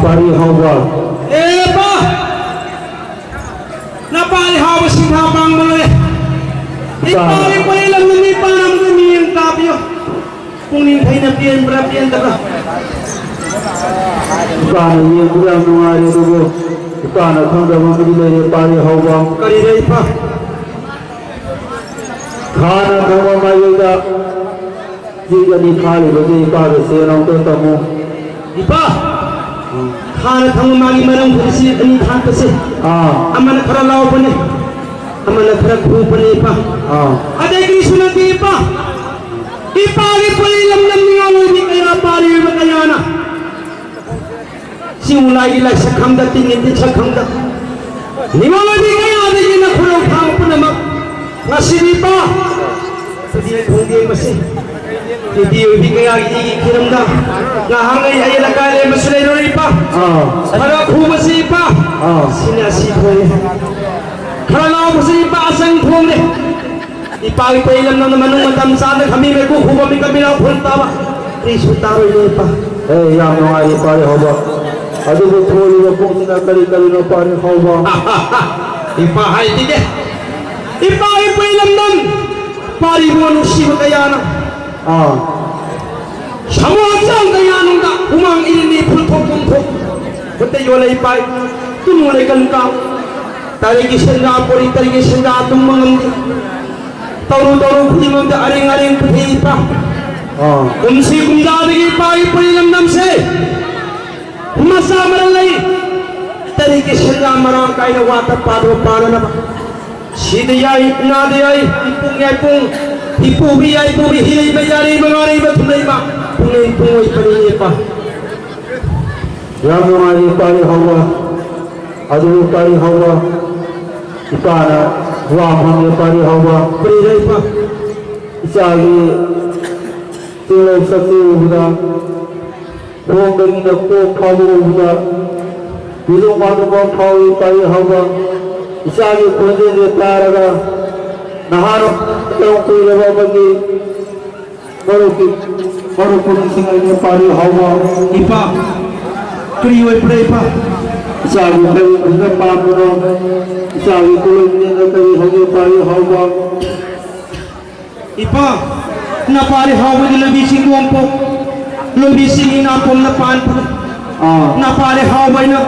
pari hawa pa na pari hawa singha pang boleh ipari pa ilang ni panam ni yang tapyo kung ning kay na pian brapian taka kana ye buram nuare rugo kana thangda mamdile pari hawa kari rei pa खाना धर्म मायेगा जीवनी खाली बजे पार से नौते तमो इपा खाना धर्म मागी मरम खुशी अनि खान कसे अमन खरा लाव बने अमन खरा खू बने इपा अदे की सुनती इपा इपा की पली लम लम नियालो नी कया पारी बकया ना सिमुलाई ला सखम दति नि सखम द नियालो नी कया दे न खरो खाव पनमक ngasih pa dia khungge masi dia di kaya gi kiramda ngahangai ayala kale masle rori pa khara khu masi pa sinasi khoi khara law masi pa asang khum ne ipagi pailam nang manung matam sa na kami me ku khu mi kamila phun tawa ri sutaro ne pa ya no ai pare hoba adu ko tholi ko pung na kali kali no pare hoba ipa hai tige ipa ilam nam pari buanu siwa kayana sama sang kayana da umang ini pulpok pulpok betul yola ipa tu mulai kalungkang tari kisenda pori tari kisenda tumang tauru tauru kucing da aring aring putih ipa kumsi kumda degi ipa ilam nam se masa maralai tari kisenda marang kaya wata padu padu na Sidayai, nadayai, ipung ipubiyai, pubihilay, bayari, bagari, batunay ba, punay, pungoy, paninay pa. Yang mengaji pari hawa, adu pari hawa, ipana, wahang pari hawa, paninay pa. Isagi, tulay satu buda, buong daging ko pabu buda, bilong ano pawi pari hawa. Isagi kunde de taraga naharo tong kuila bagi maru pun singai ne pari hawa ipa kriyo prepa isagi kai kunde pamuno isagi kulne ne kai hage pari hawa ipa na pari hawa de labi singompo lobi singina pom na pan na pari hawa na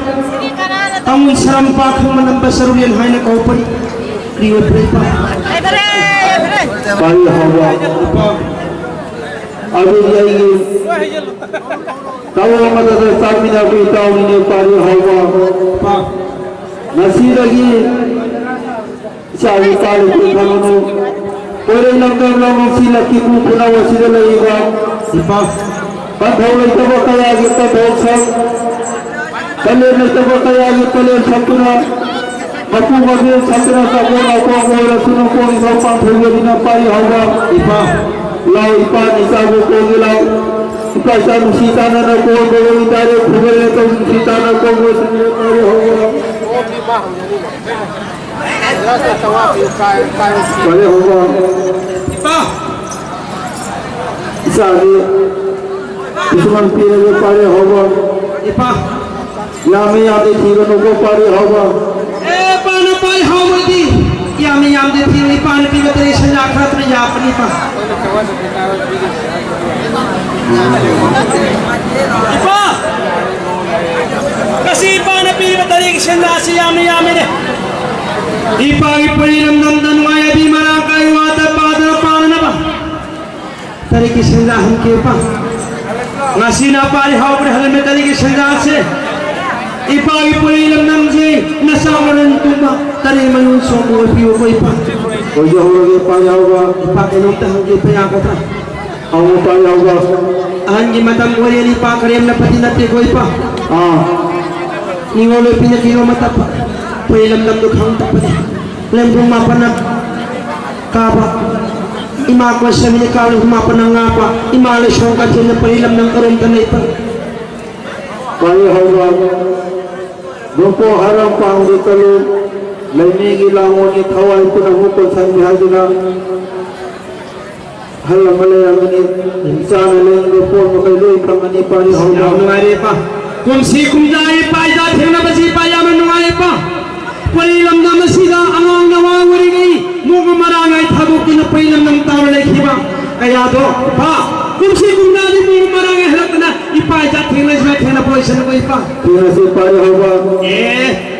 amun saram pakhang manamba sarulian hai na kaupari kriyo prepa pari hawa abu jayegi tawa madada samina bi tauni pari hawa nasi lagi sawi pari kanono ore nangam nangam sila kipu puna wasila lagi ba ipa padhaw ito ba kaya kita dosang kalian itu berkaya kalian sakura, aku bagi sakura sakura aku orang sunuh kau isapang thulga dina pai hawa ipa lau ipa isabu kau gilau ipa sabu sitana na kau bawa itare khubare kau sitana kau bawa sendiri kau hawa kali hawa ipa isari isman pire pare hawa ipa Yami yami tiga nuko pari hawa. Pana pari hawa di. Yami yami tiga pana tiga teri senjakrat me yapni pa. Ipa. Kasi pana tiga teri senjasi yami yami de. Ipa ipari nam dan maya di mana kayu wata pada pana pa. Teri senjahan ke pa. Nasi na pari hawa ber hal me teri senjase. Ipagi pulilam namje nasamaran tuma tari mayun somo piyo ko ipa ojo horoge payawa ipa enong tahangge payakata awu payawa anji matam wali ni pa karem na patinate ko ipa ni ngolo pinakilo mata pa pulilam nam dukhang tapani lem rumah panap kaba ima ko samine kalu rumah panang ngapa ima le songka jena pulilam nam karom tanai pa payawa Rupo haram pangdi kalu laini gilangon ni thawai puna huko sangi hajuna halam malaya mani insana lain rupo makai lui pangani pari hawa ngare pa kumsi kumjai paja thena basi paya menuai pa pari lamda masida angang nawa wari gai muga marangai thabu kina pai lamdam taw lekhiba kaya do pa kumsi kumjai muga marangai halakna I paja thena jwa thena position ko pa Tira se pare hoga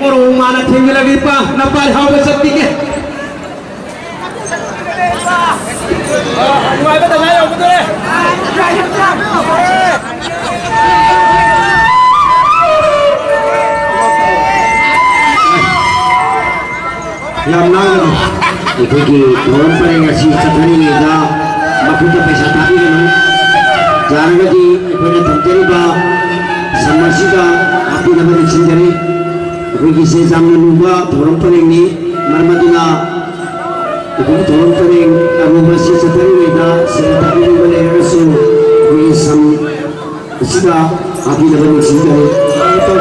oro mana thengla lagi pa na par hawa sakti ke Ikhiki orang paling ngasih cakari ni dah makuta pesa tapi kan jangan lagi ikhwana terjadi bah sama sida api nama dicintari ikhiki sesama nuba orang paling ni marmadina ikhiki orang paling kamu masih cakari ni dah serta ini boleh rasul ikhiki sama sida api nama dicintari itu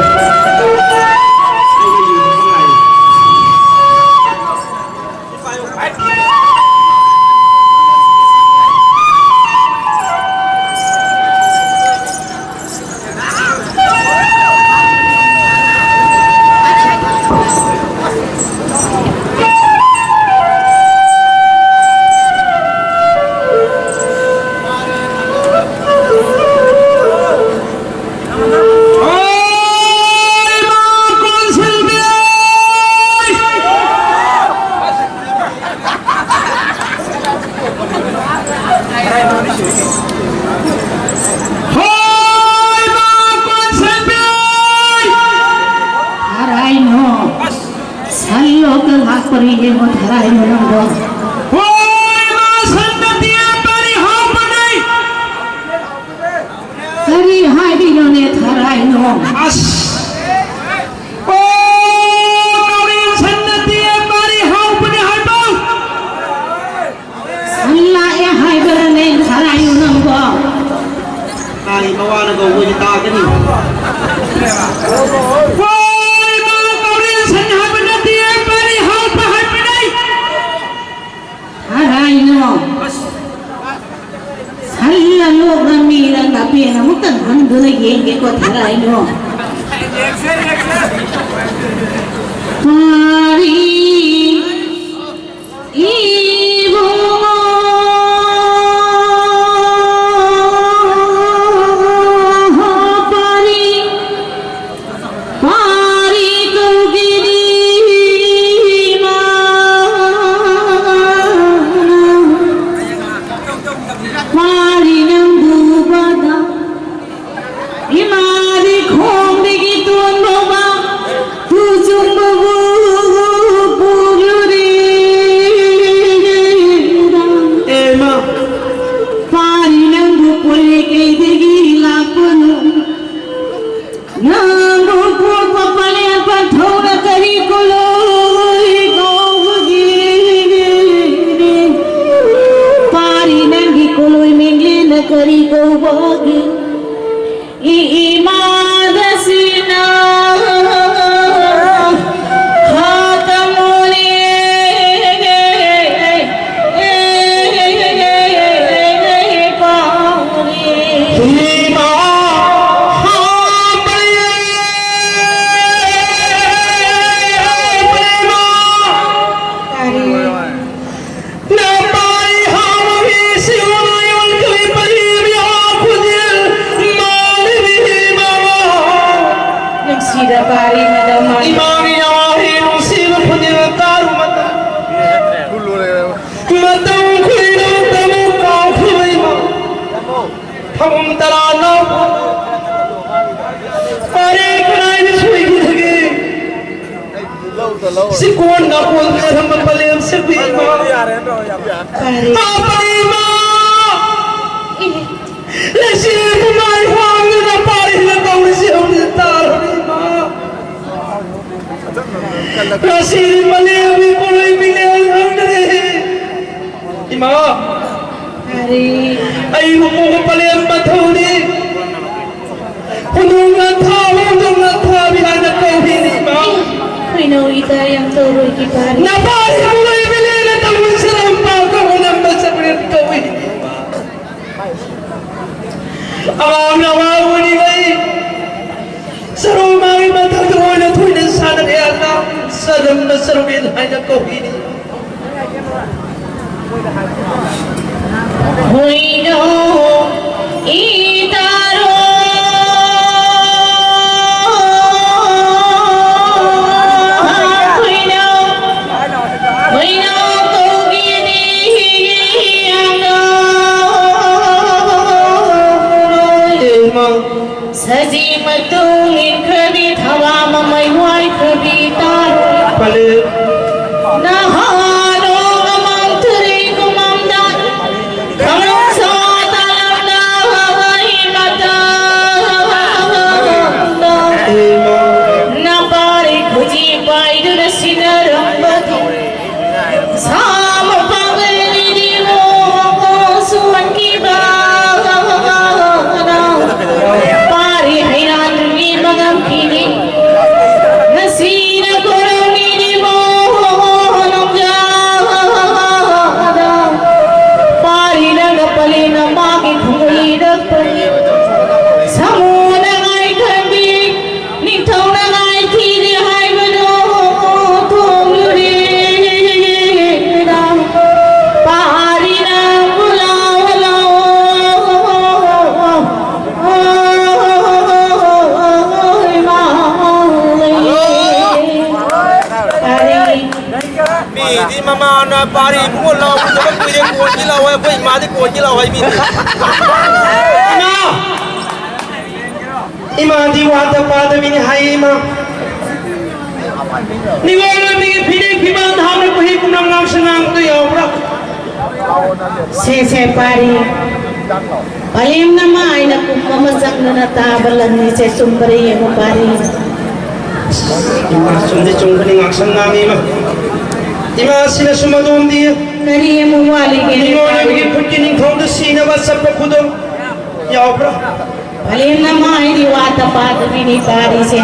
Huino itaro Huino kogini Saji matungin krabi thawa mamay huay krabi taro Pali. Nahano amang turi kumamdan Kamang sa talang na hawaii mata Napari kuji paidu na sinarambati Sama panggali di mo suwan kiba Pari hayran ni magam kini Nasina kurang ni mo Pari nagapali na maki kumulidag pali Samu na ngay kabi Nitaw na ngay kiri hay mano Tumuri Pari na Mi di mama na pari mo lao ko ba pwede ko ilaw ay boy ma di ko ilaw ay mi. Ima. Ima di wata pada mi hai ima. Ni wala mi phide phiban hamre ko hi kunam nam sangang to yaw ra. Se pari Palim nama ay nakumamazak na natabalan ni se sumbari mo pari Ima sunde chungkani ngaksan na mi ma. Ima sina sumadom di. Nari mo wali Ni gini wala mi pari putkining thong de sina ba sab ko khudom. Yaw ra. Palim nama ay diwata pata bini pari se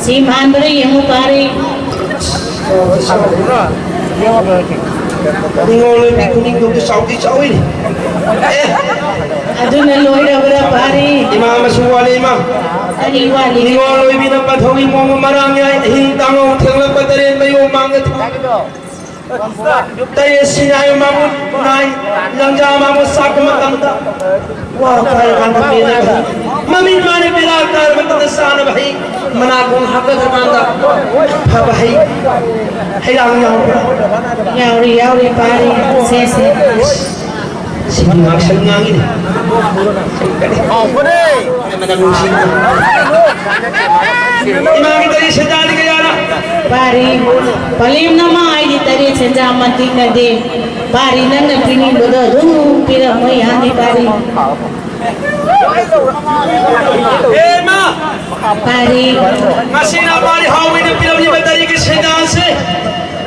Si mandari mo pari Ni wala mi kuning thong de saudi chawi. Adu na loira bra pari Ima masuwali ima. Ari wali Ningoloy binapathogi mo marangya hintang thengla pataren mayo mangat tayo sinayo mamut nai langja mamut sakmatamta wa khay kan pina mamin mane bilal tar batat sana bhai manakong hakat manda ha bhai hilang Yauri pari se sinang sangangin managusin imam kita sedali kaya na Pari palim nama ay di tari senja mati na de Pari na nagpini bodo dung pira mo yani pari ma Pari Masina mari hawin ang pinagibadari ka sa danse.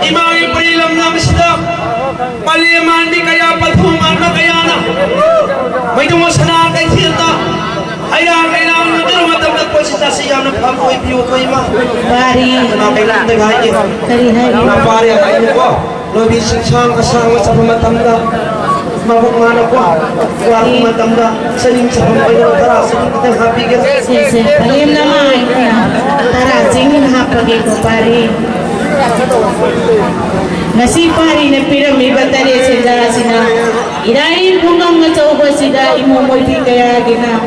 Imangin prilang namin sila. Paliyaman di kaya pathuman na kaya na. May dumasana kay Hilda. Hayaan kailangan nyo dito matamdag po si Tasiyam ng pampoy piyo ko ima. Pari Kailangan naghahin niyo. Kari hari Napari ang kayo ko. Lobi siksang kasama sa pamatanda. Mabuk mana ko. Huwag pamatanda. Sa yung sa pampay na tara. Sa yung kitang habigan. se palim nama ay tara sing hapagi ko pari Nasi pari na pira mi batari senja sina Irain bungang nga chauba sida imomoy di kaya gina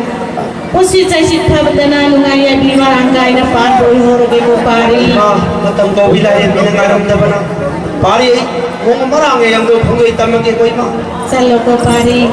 Pusi sa sitha badana nungaya di marangay na pandoy horoge ko pari Matang wilayah pinangaramdaman ng pari ay kung marami ang lupong ito magiging ko ima. Salo ko pari